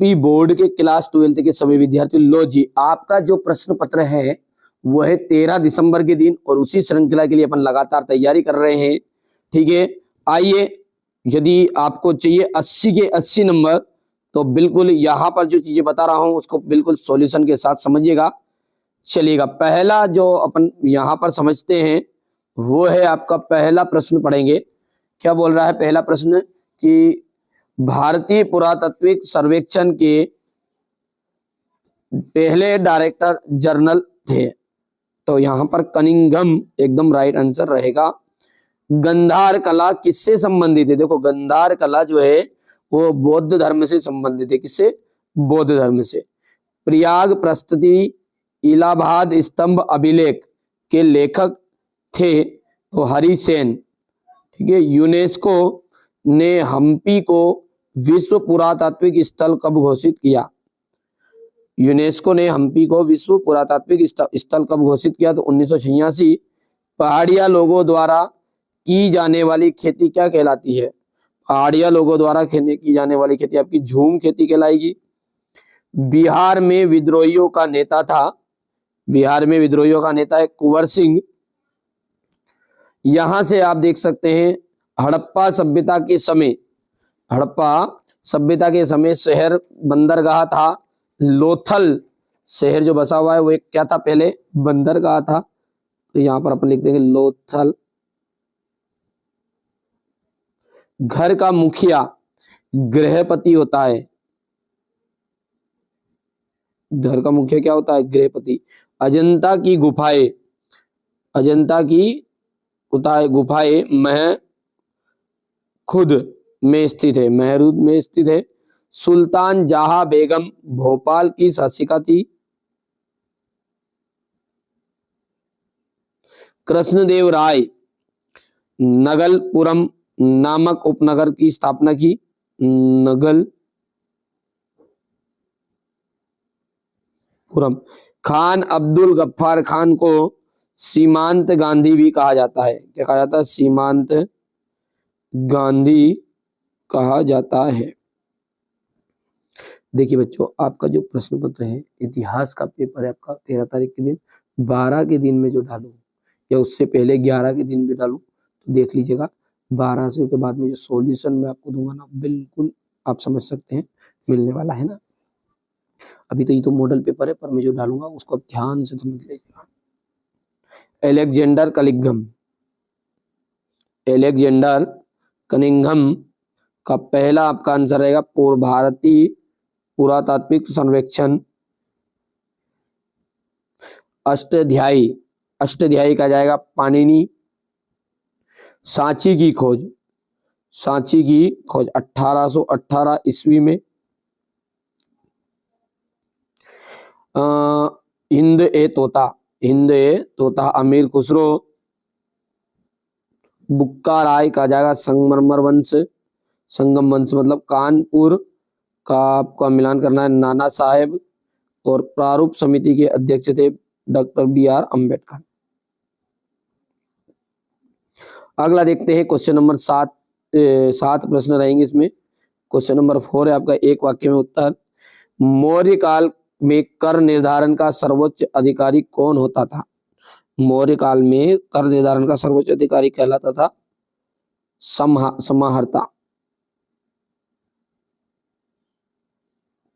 UP board के class 12th के सभी विद्यार्थी। लो जी, आपका जो प्रश्न पत्र है वो है 13 दिसंबर के दिन, और उसी श्रृंखला के लिए अपन लगातार तैयारी कर रहे हैं। ठीक है, आइए, यदि आपको चाहिए 80 के 80 नंबर, तो बिल्कुल यहाँ पर जो चीजें बता रहा हूं उसको बिल्कुल सॉल्यूशन के साथ समझिएगा, चलिएगा। पहला जो अपन यहाँ पर समझते हैं वो है आपका पहला प्रश्न पढ़ेंगे। क्या बोल रहा है पहला प्रश्न कि भारतीय पुरातात्विक सर्वेक्षण के पहले डायरेक्टर जनरल थे, तो यहाँ पर कनिंघम एकदम राइट आंसर रहेगा। गंधार कला किससे संबंधित है? देखो, गंधार कला जो है वो बौद्ध धर्म से संबंधित है। किससे? बौद्ध धर्म से। प्रयाग प्रस्तुति इलाहाबाद स्तंभ अभिलेख के लेखक थे तो हरिसेन। ठीक है, यूनेस्को ने हम्पी को विश्व पुरातात्विक स्थल कब घोषित किया? यूनेस्को ने हम्पी को विश्व पुरातात्विक स्थल कब घोषित किया? तो 1986। पहाड़िया लोगों द्वारा की जाने वाली खेती क्या कहलाती है? पहाड़िया लोगों द्वारा की जाने वाली खेती आपकी झूम खेती कहलाएगी। बिहार में विद्रोहियों का नेता था, बिहार में विद्रोहियों का नेता है कुंवर सिंह। यहां से आप देख सकते हैं हड़प्पा सभ्यता के समय, हड़प्पा सभ्यता के समय शहर बंदरगाह था। लोथल शहर जो बसा हुआ है वो एक क्या था? पहले बंदरगाह था। तो यहां पर अपन लिख देंगे लोथल। घर का मुखिया गृहपति होता है। घर का मुखिया क्या होता है? गृहपति। अजंता की गुफाएं, अजंता की गुफाएं मह खुद में स्थित है, महरूद में स्थित है। सुल्तान जहां बेगम भोपाल की शासिका थी। कृष्णदेव राय नगलपुरम नामक उपनगर की स्थापना की। नगलपुरम। खान अब्दुल गफ्फार खान को सीमांत गांधी भी कहा जाता है। क्या कहा जाता है? सीमांत गांधी कहा जाता है। देखिए बच्चों, आपका जो प्रश्न पत्र है इतिहास का पेपर है आपका 13 तारीख के दिन, 12 के दिन में जो डालूं या उससे पहले 11 के दिन भी डालूं तो देख लीजिएगा 12 से के बाद में जो सॉल्यूशन मैं आपको दूंगा ना, बिल्कुल आप समझ सकते हैं मिलने वाला है ना। अभी तो ये तो मॉडल पेपर है, पर मैं जो डालूंगा उसको आप ध्यान से समझ लीजिएगा। एलेक्जेंडर कनिंघम, एलेक्जेंडर कनिंघम का पहला आपका आंसर रहेगा भारतीय पुरातात्विक सर्वेक्षण। अष्टाध्यायी, अष्टाध्यायी का जाएगा पाणिनि। सांची की खोज, सांची की खोज 1818 ईस्वी में। हिंद ए तोता, हिंद ए तोता अमीर खुसरो। बुक्का राय का जाएगा संगमरमर वंश, संगम वंश मतलब कानपुर का आपका मिलान करना है नाना साहेब। और प्रारूप समिति के अध्यक्ष थे डॉक्टर BR अम्बेडकर। अगला देखते हैं क्वेश्चन नंबर 7, 7 प्रश्न रहेंगे इसमें। क्वेश्चन नंबर 4 है आपका एक वाक्य में उत्तर। मौर्य काल में कर निर्धारण का सर्वोच्च अधिकारी कौन होता था? मौर्य काल में कर निर्धारण का सर्वोच्च अधिकारी कहलाता था समाहर्ता।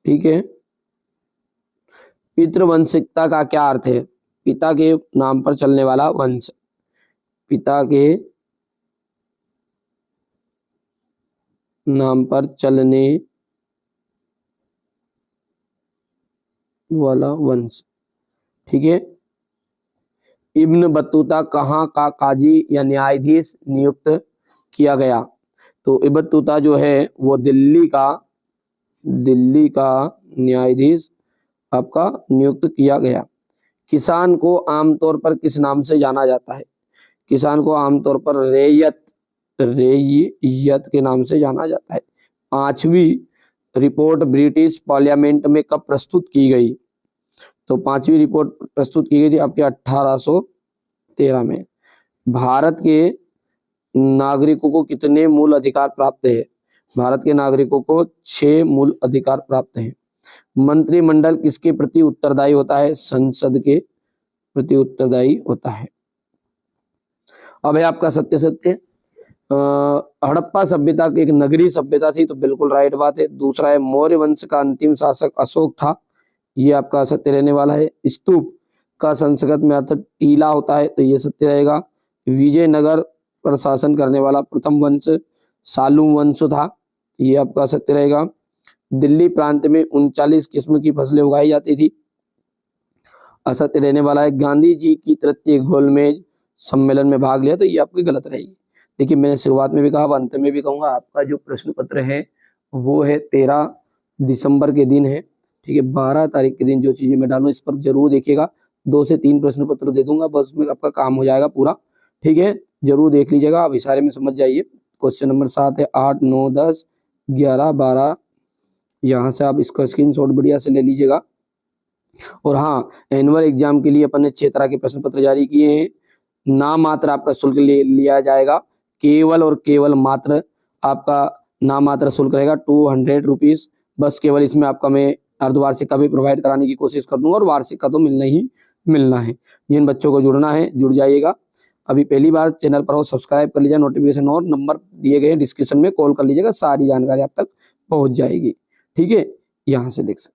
ठीक है। पितृवंशिकता का क्या अर्थ है? पिता के नाम पर चलने वाला वंश, पिता के नाम पर चलने वाला वंश। ठीक है। इब्न बतूता कहाँ का काजी या न्यायाधीश नियुक्त किया गया? तो इब्न बतूता जो है वो दिल्ली का न्यायाधीश आपका नियुक्त किया गया। किसान को आमतौर पर किस नाम से जाना जाता है? किसान को आमतौर पर रेयत के नाम से जाना जाता है। 5वीं रिपोर्ट ब्रिटिश पार्लियामेंट में कब प्रस्तुत की गई? तो 5वीं रिपोर्ट प्रस्तुत की गई थी आपके 1813 में। भारत के नागरिकों को कितने मूल अधिकार प्राप्त है? भारत के नागरिकों को 6 मूल अधिकार प्राप्त हैं। मंत्रिमंडल किसके प्रति उत्तरदायी होता है? संसद के प्रति उत्तरदायी होता है। अब है आपका सत्य सत्य। हड़प्पा सभ्यता एक नगरीय सभ्यता थी, तो बिल्कुल राइट बात है। दूसरा है मौर्य वंश का अंतिम शासक अशोक था, ये आपका सत्य रहने वाला है। स्तूप का संस्कृत में अर्थ टीला होता है, तो ये सत्य रहेगा। विजयनगर पर शासन करने वाला प्रथम वंश सालू वंश था, ये आपका सत्य रहेगा। दिल्ली प्रांत में 39 किस्म की फसलें उगाई जाती थी, असत्य रहने वाला है। गांधी जी की तृतीय गोलमेज सम्मेलन में भाग लिया, तो ये आपकी गलत रहेगी। देखिए मैंने शुरुआत में भी कहा, अंत में भी कहूंगा, आपका जो प्रश्न पत्र है वो है 13 दिसंबर के दिन है, ठीक है। 12 तारीख के दिन जो चीजें मैं डालूं इस पर जरूर देखिएगा। 2 से 3 प्रश्न पत्र दे दूंगा, बस उसमें आपका काम हो जाएगा पूरा, ठीक है। जरूर देख लीजिएगा, आप इशारे में समझ जाइए। क्वेश्चन नंबर 7 है 8, 9, 10, 11, 12, यहाँ से आप इसका स्क्रीनशॉट बढ़िया से ले लीजिएगा। और हाँ, एनुअल एग्जाम के लिए अपन ने 6 तरह के प्रश्न पत्र जारी किए हैं। नाम मात्र आपका शुल्क लिया जाएगा, केवल और केवल मात्र आपका नाम मात्र शुल्क रहेगा 200 रुपीज। बस केवल इसमें आपका मैं अर्धवार्षिक का भी प्रोवाइड कराने की कोशिश कर दूंगा, और वार्षिक का तो मिलना ही मिलना है। जिन बच्चों को जुड़ना है जुड़ जाइएगा। अभी पहली बार चैनल पर हो सब्सक्राइब कर लीजिए, नोटिफिकेशन और नंबर दिए गए डिस्क्रिप्शन में कॉल कर लीजिएगा, सारी जानकारी आप तक पहुंच जाएगी, ठीक है। यहाँ से देख सकते